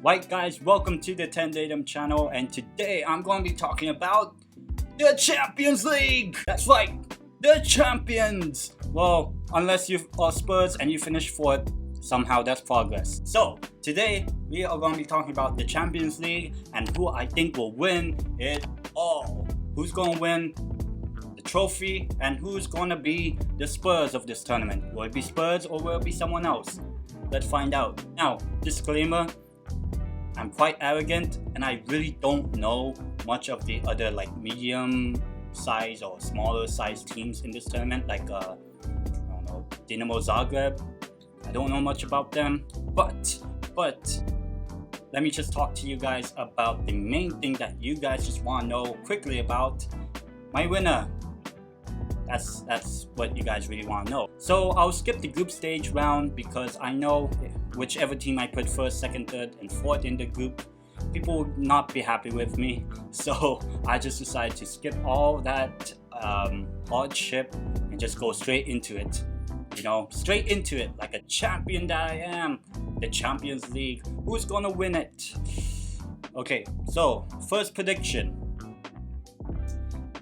Right guys, welcome to the TENDEITEM channel, and today I'm going to be talking about the Champions League! That's right, the champions! Well, unless you are Spurs and you finish fourth, somehow that's progress. So, today we are going to be talking about the Champions League and who I think will win it all. Who's going to win the trophy and who's going to be the Spurs of this tournament. Will it be Spurs or will it be someone else? Let's find out. Now, disclaimer, I'm quite arrogant and I really don't know much of the other medium size or smaller size teams in this tournament, I don't know, Dinamo Zagreb. I don't know much about them, but let me just talk to you guys about the main thing that you guys just want to know quickly about. My winner. That's what you guys really want to know. So I'll skip the group stage round because I know whichever team I put first, second, third, and fourth in the group, people will not be happy with me. So I just decided to skip all that hardship and just go straight into it. You know, straight into it like a champion that I am. The Champions League. Who's gonna win it? Okay, so first prediction.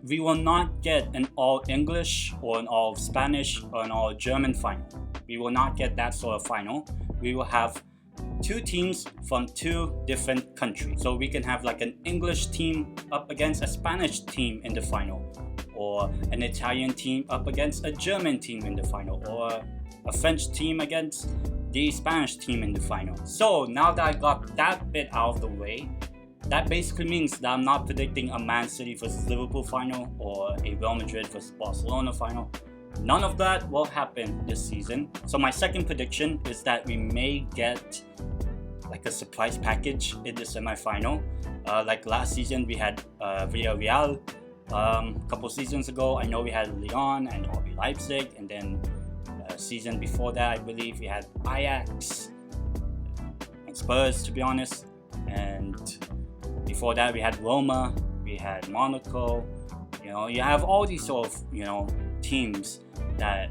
We will not get an all-English or an all-Spanish or an all-German final. We will not get that sort of final. We will have two teams from two different countries. So we can have an English team up against a Spanish team in the final, or an Italian team up against a German team in the final, or a French team against the Spanish team in the final. So now that I got that bit out of the way, that basically means that I'm not predicting a Man City vs Liverpool final or a Real Madrid vs Barcelona final. None of that will happen this season. So my second prediction is that we may get a surprise package in the semi-final. Like last season we had Real. A couple seasons ago I know we had Lyon and RB Leipzig, and then season before that I believe we had Ajax and Spurs, to be honest, and before that we had Roma, we had Monaco. You have all these sort of teams that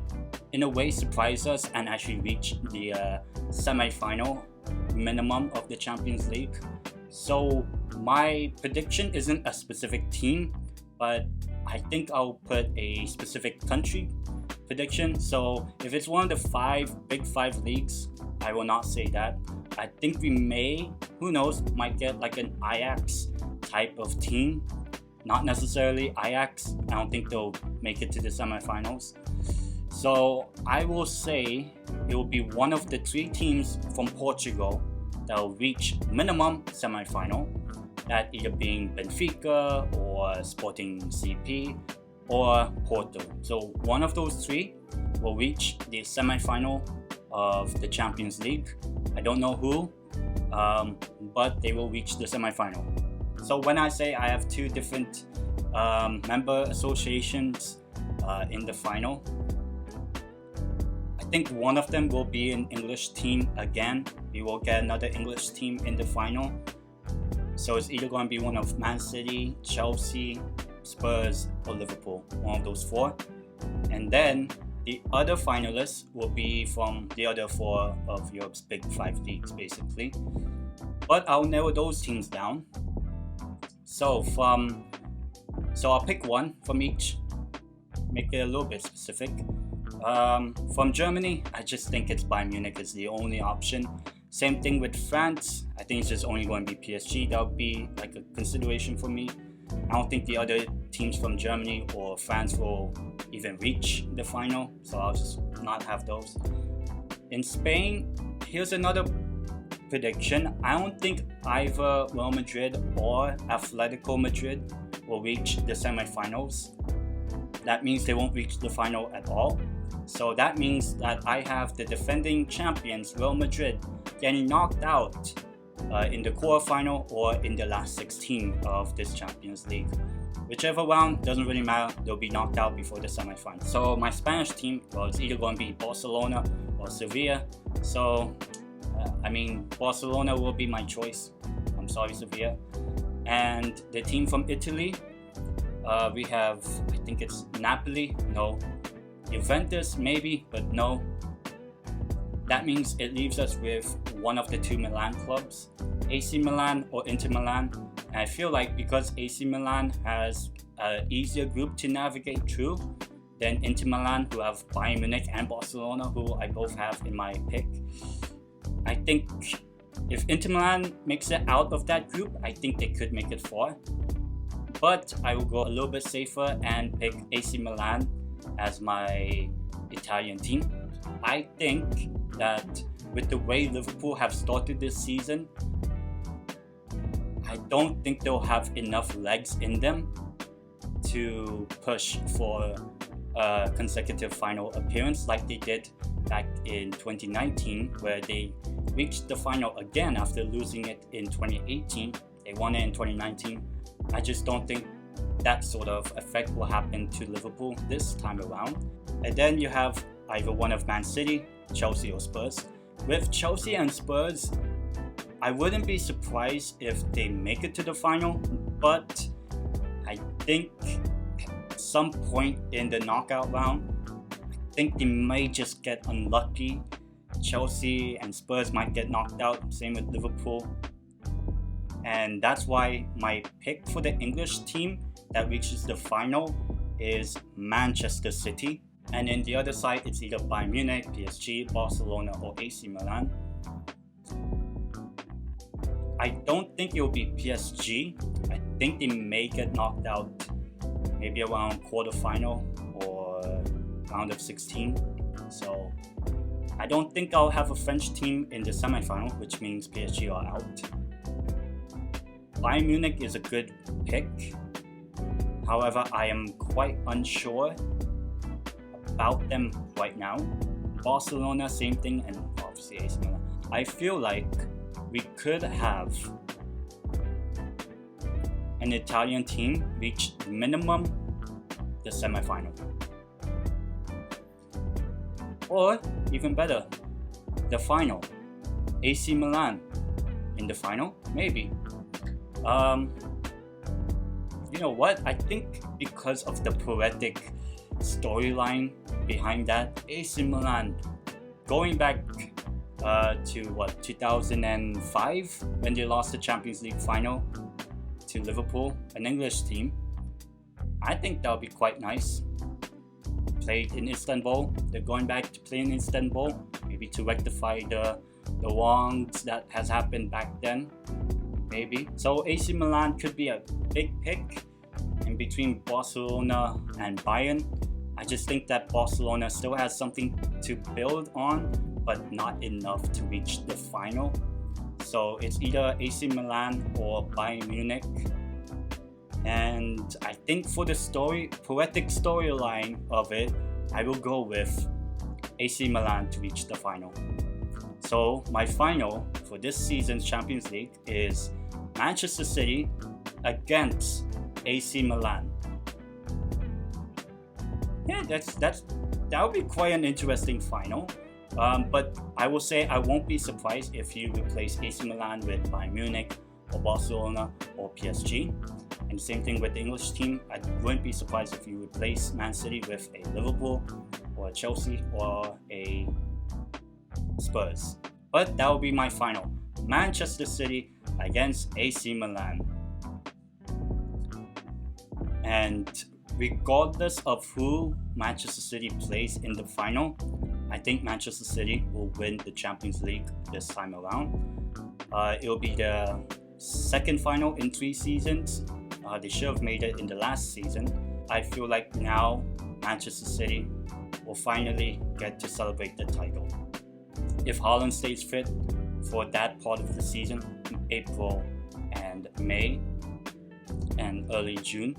in a way surprise us and actually reach the semi-final minimum of the Champions League. So my prediction isn't a specific team, but I think I'll put a specific country prediction. So if it's one of the big five leagues, I will not say that. I think we may, who knows, might get an Ajax type of team. Not necessarily Ajax. I don't think they'll make it to the semifinals. So I will say it will be one of the three teams from Portugal that will reach minimum semifinal. That either being Benfica or Sporting CP or Porto. So one of those three will reach the semifinal of the Champions League. I don't know who, but they will reach the semi-final. So when I say I have two different member associations in the final, I think one of them will be an English team again. We will get another English team in the final. So it's either going to be one of Man City, Chelsea, Spurs, or Liverpool, one of those four. And then the other finalists will be from the other four of Europe's big five leagues, basically. But I'll narrow those teams down. So I'll pick one from each, make it a little bit specific. From Germany, I just think it's Bayern Munich is the only option. Same thing with France. I think it's just only going to be PSG. That would be a consideration for me. I don't think the other teams from Germany or France will even reach the final, so I'll just not have those. In Spain, here's another prediction. I don't think either Real Madrid or Atletico Madrid will reach the semifinals. That means they won't reach the final at all. So that means that I have the defending champions Real Madrid getting knocked out in the quarterfinal or in the last 16 of this Champions League. Whichever round, doesn't really matter, they'll be knocked out before the semi-final. So my Spanish team, well, it's either going to be Barcelona or Sevilla. So, Barcelona will be my choice. I'm sorry, Sevilla. And the team from Italy, we have, I think it's Napoli, no. Juventus, maybe, but no. That means it leaves us with one of the two Milan clubs, AC Milan or Inter Milan. And I feel like because AC Milan has an easier group to navigate through than Inter Milan, who have Bayern Munich and Barcelona, who I both have in my pick, I think if Inter Milan makes it out of that group, I think they could make it far. But I will go a little bit safer and pick AC Milan as my Italian team. I think that with the way Liverpool have started this season, I don't think they'll have enough legs in them to push for a consecutive final appearance like they did back in 2019, where they reached the final again after losing it in 2018. They won it in 2019. I just don't think that sort of effect will happen to Liverpool this time around. And then you have either one of Man City, Chelsea or Spurs. With Chelsea and Spurs, I wouldn't be surprised if they make it to the final, but I think at some point in the knockout round, I think they may just get unlucky. Chelsea and Spurs might get knocked out, same with Liverpool. And that's why my pick for the English team that reaches the final is Manchester City. And in the other side, it's either Bayern Munich, PSG, Barcelona, or AC Milan. I don't think it will be PSG. I think they may get knocked out maybe around quarterfinal or round of 16. So I don't think I'll have a French team in the semi-final, which means PSG are out. Bayern Munich is a good pick. However, I am quite unsure about them right now. Barcelona, same thing, and obviously AC Milan. I feel like we could have an Italian team reach minimum the semi-final. Or even better, the final. AC Milan in the final, maybe. You know what? I think because of the poetic storyline behind that, AC Milan, going back to 2005 when they lost the Champions League final to Liverpool, an English team, I think that would be quite nice. Played in Istanbul, they're going back to play in Istanbul, maybe to rectify the wrongs that has happened back then, maybe. So AC Milan could be a big pick in between Barcelona and Bayern. I just think that Barcelona still has something to build on, but not enough to reach the final. So it's either AC Milan or Bayern Munich. And I think for the poetic storyline of it, I will go with AC Milan to reach the final. So my final for this season's Champions League is Manchester City against AC Milan. Yeah, that would be quite an interesting final. But I will say I won't be surprised if you replace AC Milan with Bayern Munich or Barcelona or PSG. And same thing with the English team. I wouldn't be surprised if you replace Man City with a Liverpool or a Chelsea or a Spurs. But that will be my final. Manchester City against AC Milan. And regardless of who Manchester City plays in the final, I think Manchester City will win the Champions League this time around. It will be the second final in 3 seasons. They should have made it in the last season. I feel like now Manchester City will finally get to celebrate the title. If Haaland stays fit for that part of the season, April and May and early June,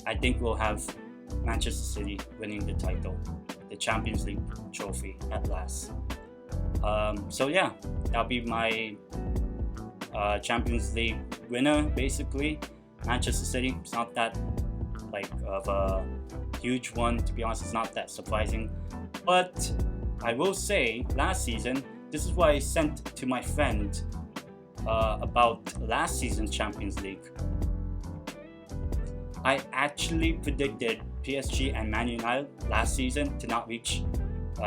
I think we'll have Manchester City winning the title, the Champions League trophy at last. So yeah, that'll be my Champions League winner, basically. Manchester City. It's not that of a huge one, to be honest. It's not that surprising, but I will say last season, this is what I sent to my friend about last season's Champions League. I actually predicted PSG and Man United last season to not reach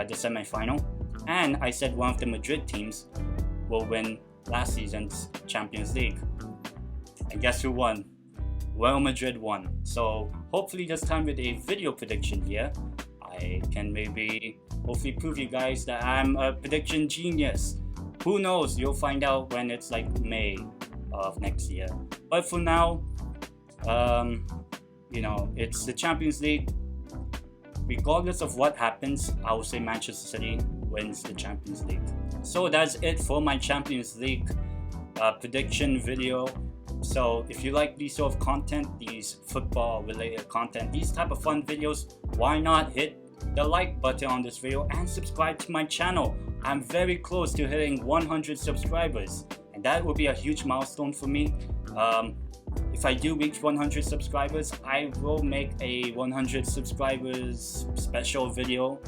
the semi-final, And I said one of the Madrid teams will win last season's Champions League. And guess who won? Real Madrid won. So hopefully this time with a video prediction here, I can hopefully prove you guys that I'm a prediction genius. Who knows? You'll find out when it's like May of next year. But for now, it's the Champions League. Regardless of what happens, I will say Manchester City wins the Champions League. So that's it for my Champions League prediction video. So if you like these sort of content, these football related content, these type of fun videos, why not hit the like button on this video and subscribe to my channel. I'm very close to hitting 100 subscribers, and that will be a huge milestone for me. If I do reach 100 subscribers, I will make a 100 subscribers special video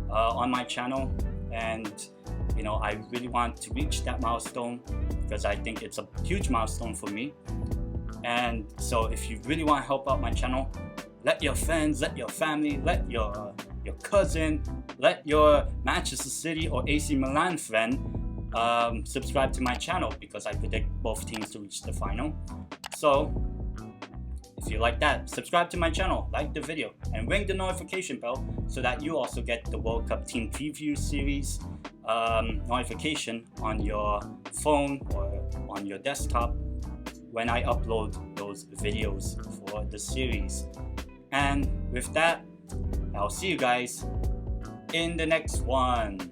on my channel. And I really want to reach that milestone because I think it's a huge milestone for me. And so if you really want to help out my channel, let your friends, let your family, let your cousin, let your Manchester City or AC Milan friend subscribe to my channel, because I predict both teams to reach the final. So if you like that, subscribe to my channel, like the video, and ring the notification bell so that you also get the World Cup Team Preview Series notification on your phone or on your desktop when I upload those videos for the series. And with that, I'll see you guys in the next one.